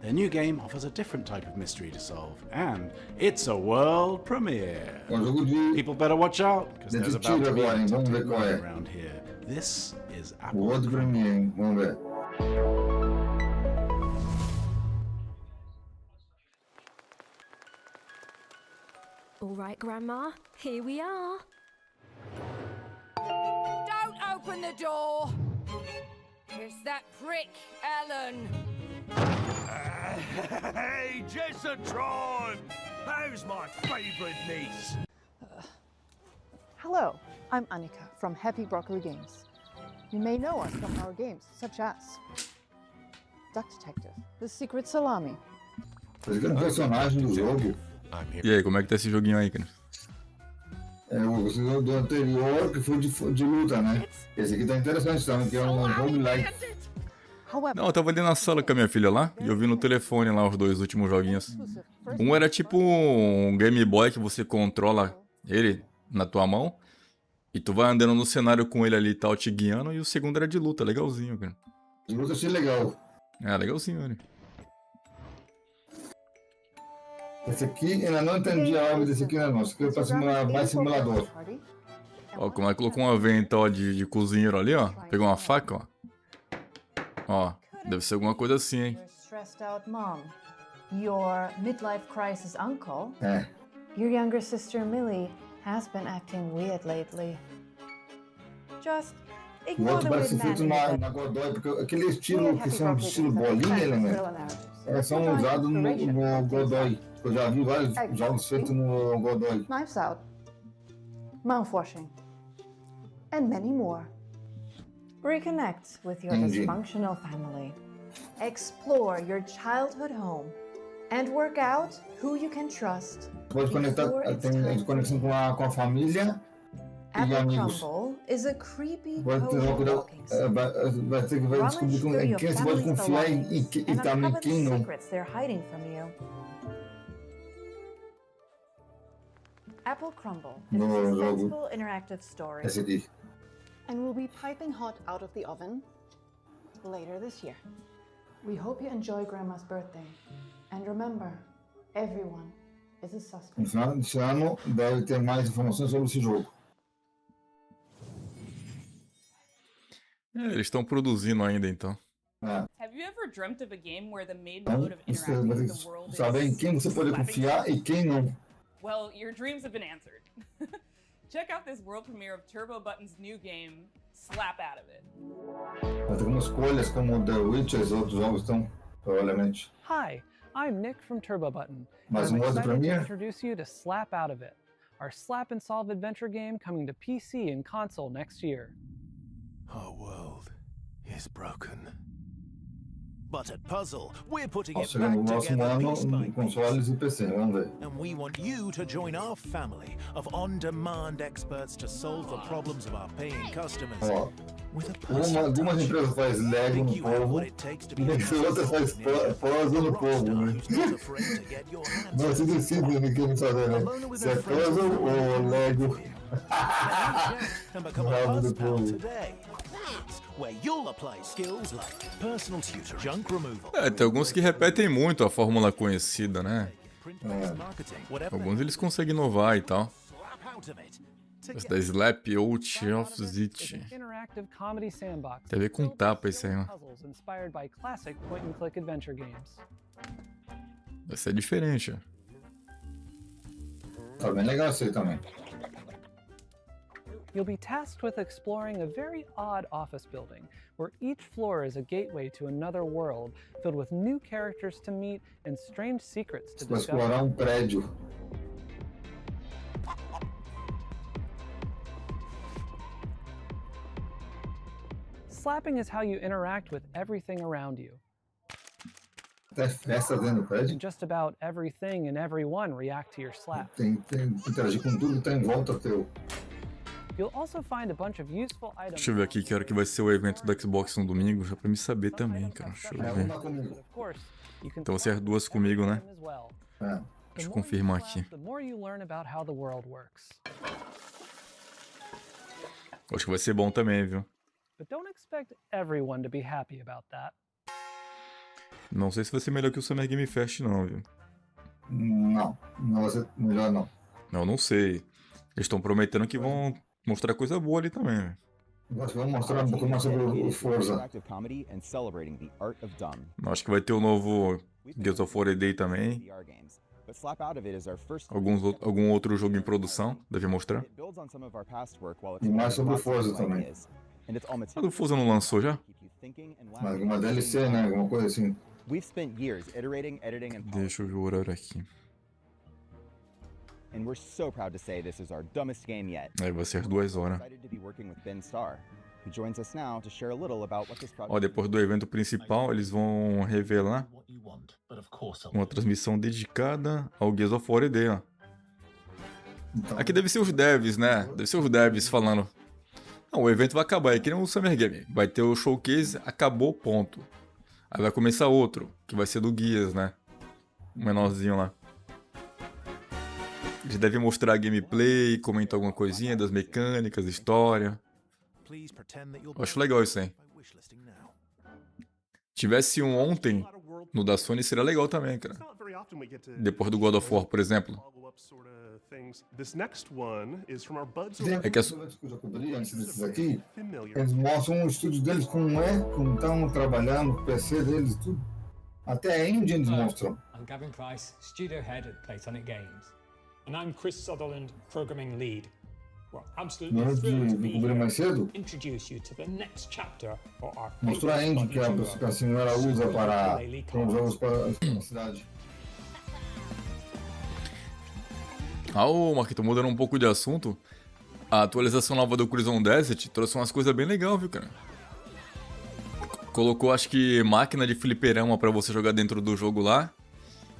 Their new game offers a different type of mystery to solve, and it's a world premiere. People better watch out, because there's about to be a detective around here. This is Apple. World premiere, vamos ver. All right, Grandma, here we are. Don't open the door! It's that prick, Ellen. Hey, Jessatron! How's my favorite niece? Hello, I'm Annika from Happy Broccoli Games. You may know us from our games such as Duck Detective, The Secret Salami. Personagem do jogo. E aí, como é que tá esse joguinho aí, cara? Você do anterior, que foi de luta, né? Esse aqui tá interessante também, que é um roguelike. Não, eu tava ali na sala com a minha filha lá, e eu vi no telefone lá os dois últimos joguinhos. Um era tipo um Game Boy que você controla ele na tua mão, e tu vai andando no cenário com ele ali e tal, te guiando, e o segundo era de luta, legalzinho, cara. De luta achei legal. Legalzinho, olha. Esse aqui, ainda não entendi a obra desse aqui, né, não. Esse aqui é pra simular mais simulador. Ó, como é que colocou um avental de cozinheiro ali, ó. Pegou uma faca, ó. Ó, deve ser alguma coisa assim, hein. Stressed out mom, your midlife crisis uncle, É. your younger sister Millie has been acting weird lately. Just O ignore outro the parece weird feito man. na Godoy, porque aquele estilo que são estilo bolinha, elemento, são usados no Godoy. Eu já vi vários jogos feitos no Godoy. Knives Out, mouthwashing, and many more. Reconnect with your dysfunctional family. Explore your childhood home. And work out who you can trust. Pode conectar, tem conexão com a família e amigos. Crumble is a creepy Vai ter que vai descobrir em quem você pode confiar e também quem não. secrets they're hiding from you. Apple Crumble is a suspenseful interactive story. Esse aqui. And will be piping hot out of the oven later this year. We hope you enjoy Grandma's birthday. And remember, everyone is a suspect. No final desse ano deve ter mais informações sobre esse jogo. Eles estão produzindo ainda, então. Have you ever dreamt of a game where the main mode of Você interacting vai with ter the world que saber em is quem você pode confiar e quem não. Well, your dreams have been answered. Check out this world premiere of Turbo Button's new game, Slap Out of It. Vai ter algumas escolhas como The Witcher e outros jogos estão, provavelmente. Hi, I'm Nick from Turbo Button. Mais I'm outro excited to premiere? introduce you to Slap Out of It, our slap and solve adventure game coming to PC and console next year. Our world is broken. But at Puzzle, we're putting it Chega no back próximo together ano piece by em consoles e PC, vamos ver. and we want you to join our family of on-demand experts to solve the problems of our paying customers. Ó, With a personal algumas empresas fazem Lego no povo e outras fazem puzzle no povo, né? Não se decide no que eles fazem, né? Se é puzzle ou Lego. and become a Rabo do Puzzle Pal povo. today. That's where you'll apply skills like personal tutor, junk removal, Tem alguns que repetem muito a fórmula conhecida, né? marketing, whatever. Alguns eles conseguem inovar e tal. Slap out of it. Esse da Slap Out of It. Interactive comedy sandbox. Tem a ver com tapa esse aí, ó. Puzzles inspired by classic point-and-click adventure games. Vai ser diferente, ó. Tá bem legal isso aí também. You'll be tasked with exploring a very odd office building, where each floor is a gateway to another world, filled with new characters to meet and strange secrets to Você vai explorar discover. prédio. Slapping is how you interact with everything around you. Até festa dentro do prédio. And just about everything and everyone react to your slap. Tem que interagir com tudo que tá em volta teu. You'll also find a bunch of useful items. Deixa eu ver aqui que hora que vai ser o evento do Xbox no domingo, já pra me saber também, cara. Deixa eu ver. Of course, you can Então vai ser as duas comigo, né? as well. Deixa eu confirmar aqui. The more you learn about how the world works. Acho que vai ser bom também, viu? But don't expect everyone to be happy about that. Não sei se vai ser melhor que o Summer Game Fest, não, viu? Não, não vai ser melhor não. Não sei. Eles estão prometendo que vão mostrar coisa boa ali também, velho. Acho que vamos mostrar um pouco mais sobre o Forza. Acho que vai ter o novo Gears of War Day também. Algum outro jogo em produção, deve mostrar. E mais sobre o Forza também. Mas o Forza não lançou já? Mas alguma DLC, né? Alguma coisa assim. We've spent years iterating, editing, and Deixa eu ver o horário aqui. and we're so proud to say this is our dumbest game yet. Aí vai ser 2 horas. Excited to be working with Ben Starr, who joins us now to share a little about what this project. Ó, depois do evento principal, eles vão revelar uma transmissão dedicada ao Gears of War ED, ó. Aqui deve ser os devs, né? Deve ser os devs falando. Não, o evento vai acabar, é que nem o Summer Game. Vai ter o showcase, acabou, ponto. Aí vai começar outro, que vai ser do Gears, né? O menorzinho lá. Eles devem mostrar gameplay, comentar alguma coisinha das mecânicas, história. Eu acho legal isso aí. Tivesse um ontem no da Sony, seria legal também, cara. Depois do God of War, por exemplo. É que antes desses aqui, eles mostram o estúdio deles como estão trabalhando, o PC deles e tudo. Até a engine eles mostram. I'm Gavin Price, Studio Head at Playtonic Games. And I'm Chris Sutherland, Programming Lead. We're absolutely thrilled to be here to introduce you to the next chapter for our Mostrou a engine que a senhora usa para os jogos para a cidade. Ah, ô Marquito, mudando um pouco de assunto, a atualização nova do Horizon Desert trouxe umas coisas bem legais, viu, cara? Colocou, acho que, máquina de fliperama pra você jogar dentro do jogo lá.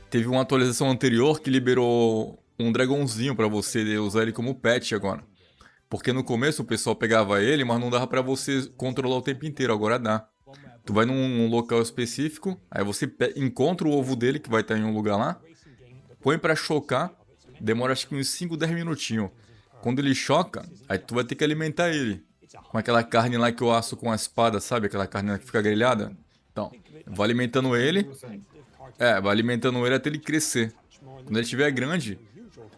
Teve uma atualização anterior que liberou um dragãozinho pra você usar ele como pet agora. Porque no começo o pessoal pegava ele, mas não dava pra você controlar o tempo inteiro, agora dá. Tu vai num local específico, aí você encontra o ovo dele, que vai estar em um lugar lá, põe pra chocar, demora acho que uns 5, 10 minutinhos. Quando ele choca, aí tu vai ter que alimentar ele. Com aquela carne lá que eu asso com a espada, sabe? Aquela carne lá que fica grelhada. Então, vai alimentando ele. Vai alimentando ele até ele crescer. Quando ele estiver grande,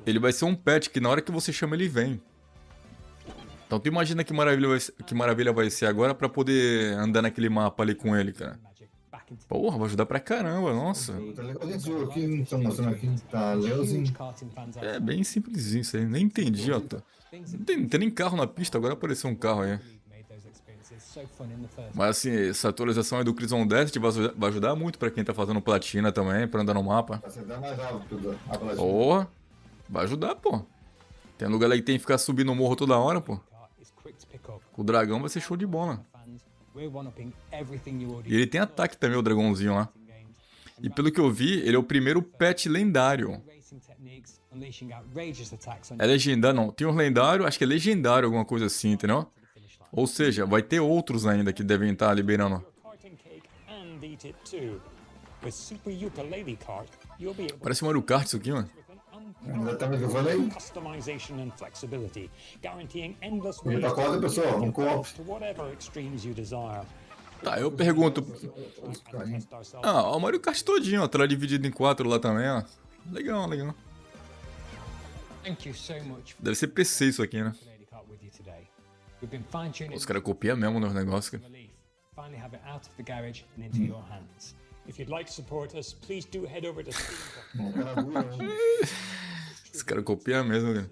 ele vai ser um pet que na hora que você chama ele vem. Então tu imagina que maravilha vai ser agora pra poder andar naquele mapa ali com ele, cara. Porra, vai ajudar pra caramba, nossa. É bem simplesinho isso aí, nem entendi, ó. Não tem nem carro na pista, agora apareceu um carro aí. Mas assim, essa atualização aí do Horizon Desert vai ajudar muito pra quem tá fazendo platina também, pra andar no mapa. Porra, vai ajudar, pô. Tem lugar aí que tem que ficar subindo o morro toda hora, pô. O dragão vai ser show de bola. E ele tem ataque também, o dragãozinho lá. E pelo que eu vi, ele é o primeiro pet lendário. É legendário, não. Tem um lendário, acho que é legendário, alguma coisa assim, entendeu? Ou seja, vai ter outros ainda que devem estar liberando. Parece um Mario Kart isso aqui, mano. Exatamente o que eu falei. E pra qual pessoa? Um co-op. Tá, eu pergunto. Ah, o Mario Kart todinho, ó. Tá lá dividido em 4 lá também, ó. Legal, legal. Deve ser PC isso aqui, né? Os caras copiam mesmo nos negócios, cara. Os caras copiam mesmo, cara.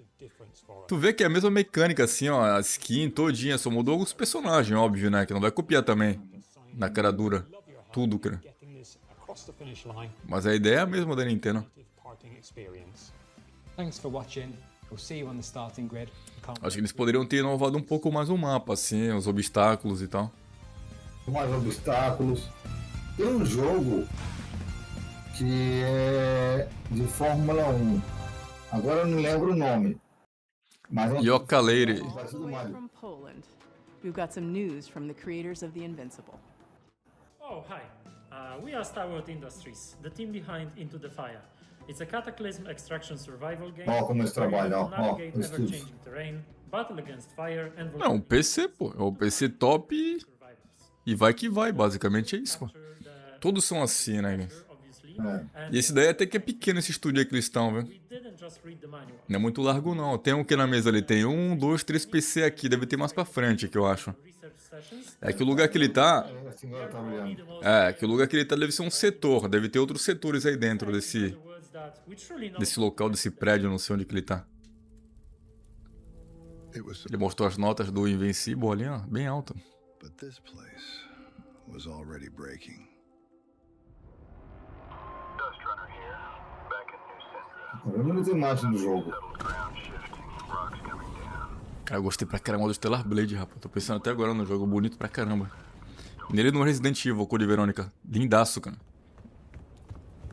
Tu vê que é a mesma mecânica, assim, ó. A skin todinha, só mudou alguns personagens, óbvio, né? Que não vai copiar também. Na cara dura. Tudo, cara. Mas a ideia é a mesma da Nintendo. Acho que eles poderiam ter inovado um pouco mais o mapa, assim, os obstáculos e tal. Mais obstáculos. Tem um jogo que é de Fórmula 1. Agora eu não lembro o nome. Yooka-Laylee. From Poland, we've got some news from the creators of The Invincible. Oh, hi. We are Starworld Industries, the team behind Into the Fire. It's a cataclysm extraction survival game. Ó, como eles trabalham, ó. É um PC, pô. É um PC top e vai que vai, basicamente é isso, pô. Todos são assim, né? E esse daí até que é pequeno, esse estúdio aí que eles estão, viu? Não é muito largo, não. Tem um que na mesa ali? Tem 1, 2, 3 PC aqui. Deve ter mais pra frente, que eu acho. É que o lugar que ele tá... que o lugar que ele tá deve ser um setor. Deve ter outros setores aí dentro desse local, desse prédio, não sei onde que ele tá. Ele mostrou as notas do Invincible ali, ó, bem alto. Muita imagem do jogo. Cara, eu gostei pra caramba do Stellar Blade, rapaz. Tô pensando até agora no jogo, bonito pra caramba. Nele no Resident Evil, Code Verônica. Lindaço, cara.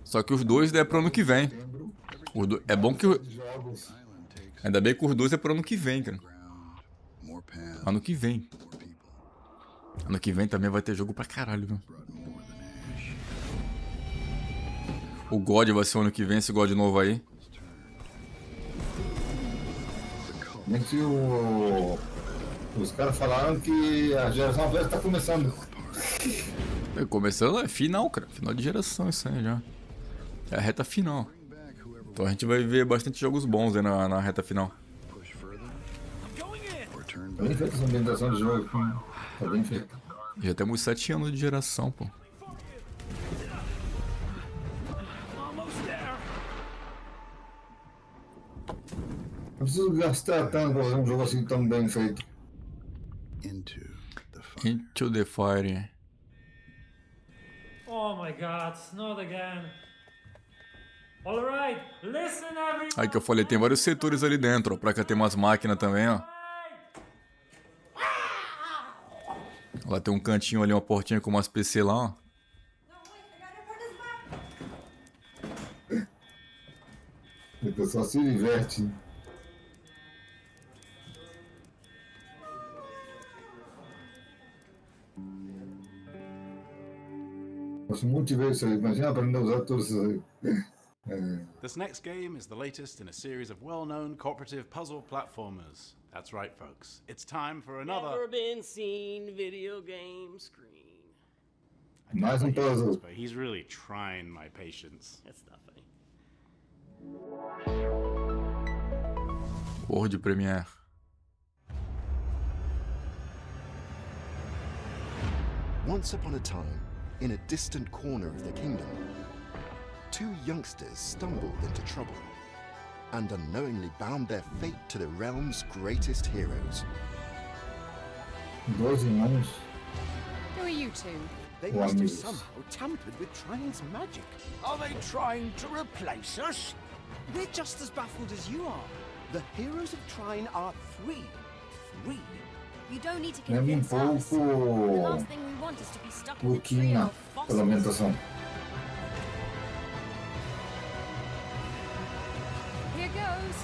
Só que os dois é pro ano que vem. É bom que... Ainda bem que os dois é pro ano que vem, cara. Ano que vem. Ano que vem também vai ter jogo pra caralho, viu? O God vai ser o ano que vem, esse God novo aí. Que os caras falaram que a geração atual está começando. Começando é final, cara. Final de geração isso aí já. É a reta final. Então a gente vai ver bastante jogos bons aí na reta final. Tá bem feita essa ambientação de jogo aqui, né? Tá bem feita. Já temos 7 anos de geração, pô. Não preciso gastar tanto pra fazer um jogo assim tão bem feito. Into the Fire. Oh my god, not again. Alright, listen everyone. Aí que eu falei, tem vários setores ali dentro, ó. Pra cá tem umas máquinas também, ó. Lá tem um cantinho ali, uma portinha com umas PC lá, ó. O pessoal se diverte. Gosto muito de ver isso aí. Imagina aprender a usar tudo isso aí. This next game is the latest in a series of well-known cooperative puzzle platformers. That's right, folks. It's time for another... Never been seen video game screen. Mais puzzle. But he's really trying my patience. That's not funny. World Premiere. Once upon a time, in a distant corner of the kingdom, two youngsters stumbled into trouble and unknowingly bound their fate to the realm's greatest heroes. Dois irmãos. Who are you two? They Well, must have amigos. somehow tampered with Trine's magic. Are they trying to replace us? We're just as baffled as you are. The heroes of Trine are three. Three. You don't need to Lembra convince us. The pouco last thing we want is to be stuck with a trio Luquinha of pela fossils. ambientação. Here goes.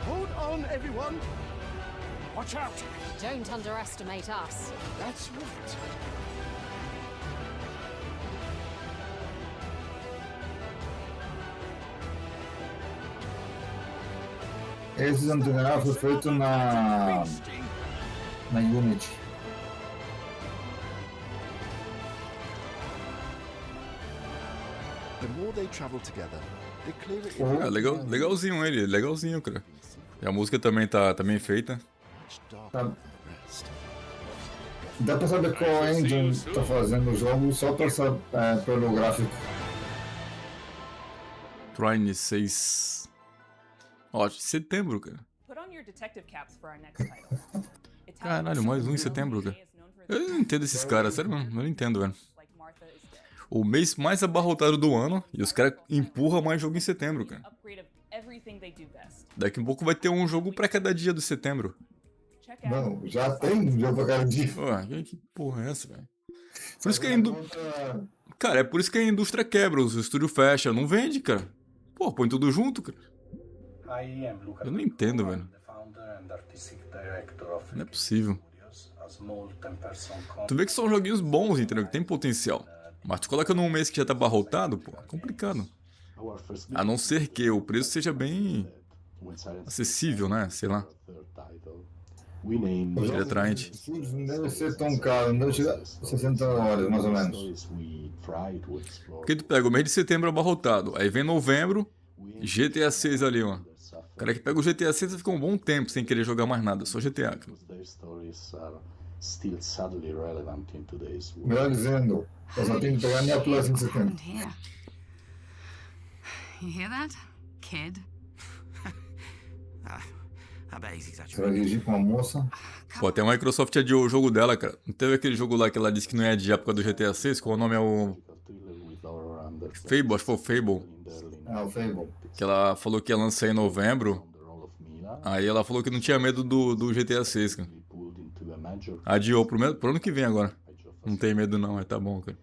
Hold on, everyone. Watch out. Don't underestimate us. That's right. Esse, se não me engano, foi feito na Unity. The more they travel together, the clearer it É legalzinho ele, legalzinho, cara. E a música também tá bem feita. Tá. Dá pra saber qual engine tá fazendo o jogo só pelo gráfico. Trine 6. Ó, de setembro, cara. Put on your detective caps for our next title. Caralho, mais um em setembro, cara. Eu não entendo esses caras, sério mesmo. Eu não entendo, velho. O mês mais abarrotado do ano e os caras empurram mais jogo em setembro, cara. Upgrade of everything they do best. Daqui a pouco vai ter um jogo pra cada dia do setembro. Não, já tem um jogo pra cada dia. Ué, que porra é essa, velho? Por isso que a Cara, é por isso que a indústria quebra, os estúdios fecham, não vende, cara. Pô, põe tudo junto, cara. Eu não entendo, velho. Não é possível. Tu vê que são joguinhos bons, entendeu? Que tem potencial. Mas tu coloca num mês que já tá abarrotado, pô, é complicado. A não ser que o preço seja bem acessível, né? Sei lá. Seja atraente. Não deve ser tão caro, não deve chegar a 60 horas, mais ou menos. Porque tu pega o mês de setembro abarrotado, aí vem novembro, GTA 6 ali, ó. O cara que pega o GTA 6 fica um bom tempo sem querer jogar mais nada, só GTA, cara. Melhor dizendo, eu só tenho que pegar minha Plus em setembro. You hear that, kid? Você vai dirigir com a moça? Pô, até a Microsoft adiou o jogo dela, cara. Não teve aquele jogo lá que ela disse que não ia adiar por causa do GTA 6? Qual o nome é o... Fable, acho que foi o Fable. Ah, o Fable. Que ela falou que ia lançar em novembro. Aí ela falou que não tinha medo do GTA 6, cara. Adiou pro ano que vem agora. Não tem medo não, mas tá bom, cara.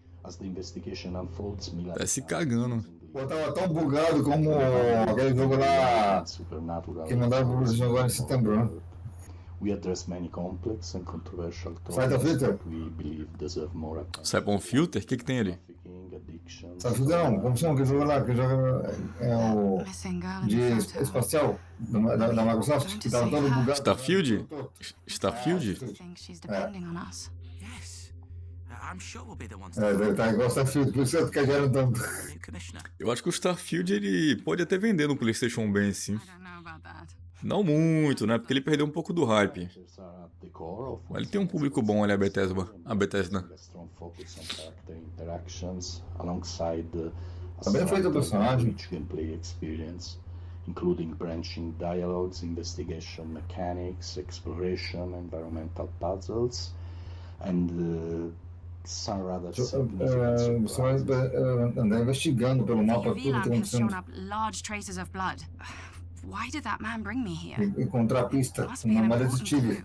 Tá se cagando. Pô, tava tão bugado como aquele jogo lá que mandaram pro Brasil agora em setembro, né? Cyber Filter? Cyber Filter? O que tem ali? Cyber Filter não, como chama aquele jogo lá? Que joga é o de espacial da Microsoft, que tava todo bugado. Starfield? Starfield? Tá igual o Starfield, por isso que eu quero tanto. Eu acho que o Starfield ele pode até vender no PlayStation bem, sim. Não muito, né? Porque ele perdeu um pouco do hype. Mas ele tem um público bom ali, a Bethesda. Tá bem feito o personagem. Including branching dialogues, investigation mechanics, exploration, environmental puzzles, and some rather significant Você vai andar investigando pelo mapa tudo que está acontecendo. Why did that man bring me here? Encontrar pista, uma detetive.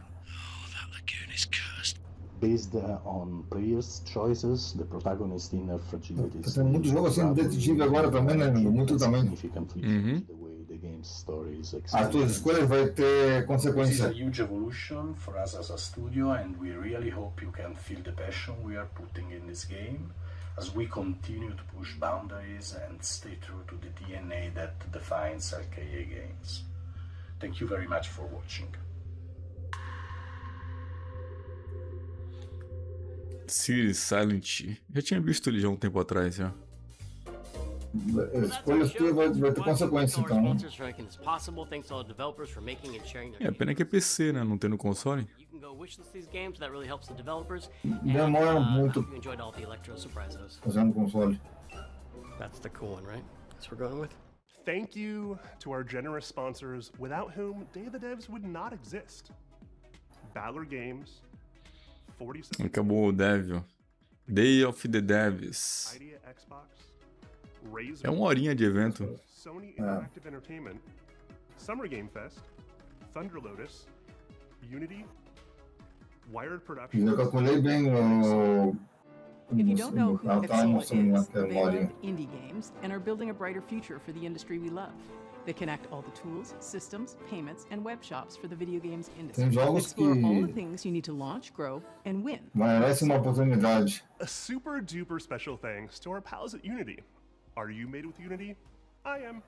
Based on players' choices, the protagonist's inner fragilities. Tem muito jogo assim de detetive agora também, né? Muito também. As tuas escolhas vai ter consequência. This is a huge evolution for us as a studio, and we really hope you can feel the passion we are putting in this game as we continue to push boundaries and stay true to the DNA that defines RKA games. Thank you very much for watching. Cities Silent. Já tinha visto ele já um tempo atrás, já. Escolhas tuas vai ter consequência, então. É, pena que é PC, né? Não tendo console. Demora muito fazendo console. That's the cool one, right? That's what we're going with. Thank you to our generous sponsors, without whom Day of the Devs would not exist. Balor Games, 47. Acabou o Devil. Day of the Devs. Idea Xbox, Razer, É uma horinha de evento. Sony Interactive Entertainment, Summer Game Fest, Thunder Lotus, Unity, Wired Productions. Eu calculei bem o... If you don't know who Tá Pixel mostrando is, na they memória. love indie games and are building a brighter future for the industry we love. They connect all the tools, systems, payments, and web shops for the video games industry. Tem jogos Explore all the que things you need to launch, grow, and win. merece uma oportunidade. A super duper special thanks to our pals at Unity. Are you made with Unity? I am.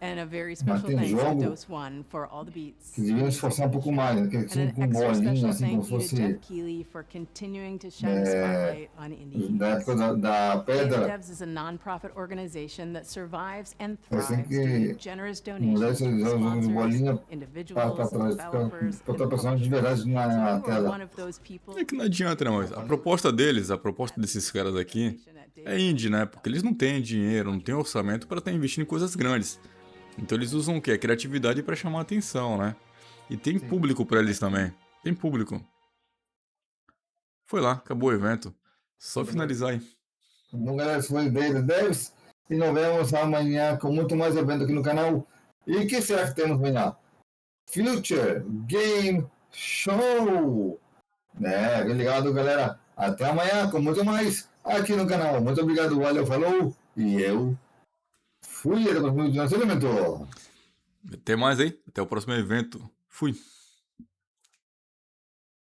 And a very special tem thanks to jogo Dose One for all the beats. Que deviam esforçar um pouco mais, né? Que And assim an com extra bolinha, special assim como thank you to fosse Jeff Keighley for continuing to shine a É, spotlight on indie da games. época da Day of the pedra. Devs is a non-profit organization that survives and Assim thrives que due to generous mulher donations se from jogos de bolinha sponsors, para individuals, trás, developers, botar and personagem de publishers. verdade na You are tela. one of those people. É que não adianta, não. Mas a proposta deles, a proposta desses caras aqui, é indie, né? Porque eles não têm dinheiro, não têm orçamento para estar investindo em coisas grandes. Então eles usam o quê? A criatividade para chamar a atenção, né? E tem público para eles também. Tem público. Foi lá, acabou o evento. Só finalizar aí. Bom, galera, esse foi o Day of the Devs. E nos vemos amanhã com muito mais evento aqui no canal. E o que será que temos amanhã? Future Game Show! Fique ligado, galera. Até amanhã com muito mais aqui no canal. Muito obrigado, valeu, falou. E eu fui. Até o próximo vídeo do nosso evento. Até mais aí. Até o próximo evento. Fui.